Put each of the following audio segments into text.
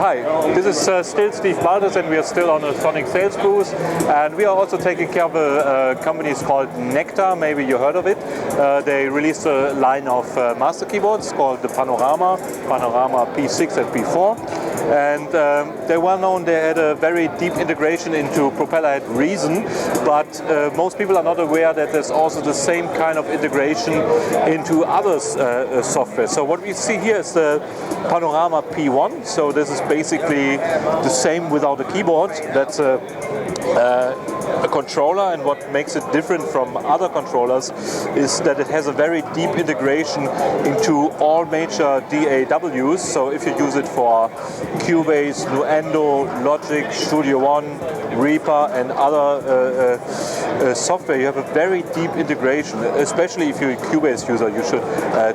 Hi, this is still Steve Baltus, and we are still on a Sonic sales booth, and we are also taking care of a company called Nektar. Maybe you heard of it. They released a line of master keyboards called the Panorama P6 and P4, and they're well known. They had a very deep integration into propeller head Reason, but most people are not aware that there's also the same kind of integration into other software. So what we see here is the Panorama P1. So this is basically the same without a keyboard. That's a controller, and what makes it different from other controllers is that it has a very deep integration into all major DAWs. So if you use it for Cubase, Nuendo, Logic, Studio One, Reaper and other software, you have a very deep integration. Especially if you're a Cubase user, you should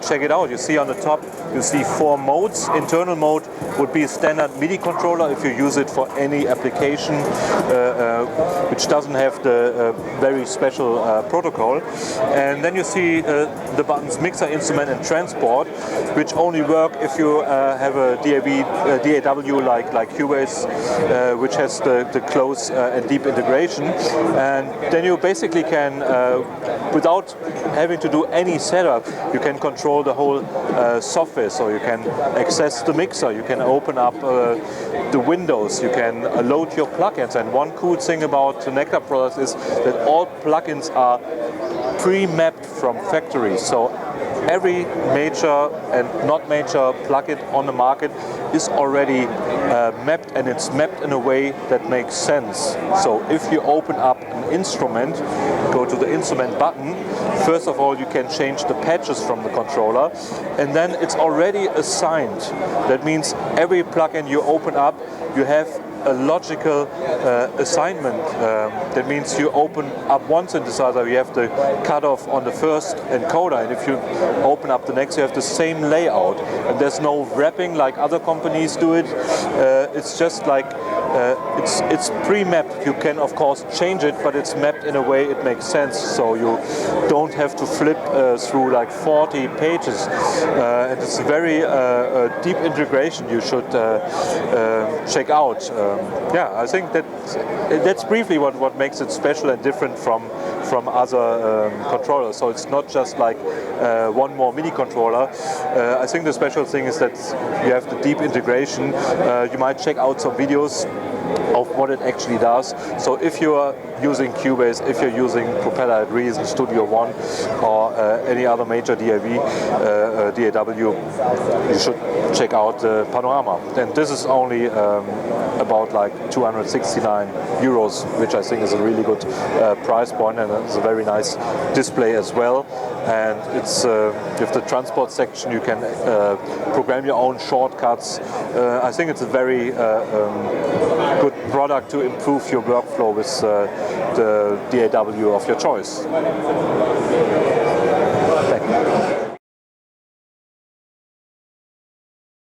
check it out. You see on the top, you see 4 modes. Internal mode would be a standard MIDI controller if you use it for any application which doesn't have the very special protocol. And then you see the buttons mixer, instrument and transport, which only work if you have a DAW like Cubase, which has the close and deep integration. And then you basically can, without having to do any setup, you can control the whole software. So you can access the mixer, you can open up the windows, you can load your plugins. And one cool thing about the Nektar products is that all plugins are pre-mapped from factory. So every major and not major plugin on the market is already mapped, and it's mapped in a way that makes sense. So if you open up an instrument, go to the instrument button, first of all you can change the patches from the controller, and then it's already assigned. That means every plugin you open up, you have a logical assignment. That means you open up one synthesizer, you have the cutoff on the first encoder, and if you open up the next, you have the same layout. And there's no wrapping like other companies do it. It's just like it's pre-mapped. You can of course change it, but it's mapped in a way it makes sense. So you don't have to flip through like 40 pages. And it's a very deep integration you should check out. Yeah, I think that's briefly what makes it special and different from other controllers. So it's not just like one more MIDI controller. I think the special thing is that you have the deep integration. You might check out some videos of what it actually does. So if you are using Cubase, if you're using propeller head Reason, Studio One or any other major DAW, you should check out the Panorama. And this is only about like 269 euros, which I think is a really good price point, and it's a very nice display as well. And it's with the transport section you can program your own shortcuts. I think it's a very good product to improve your workflow with the DAW of your choice. Thank you.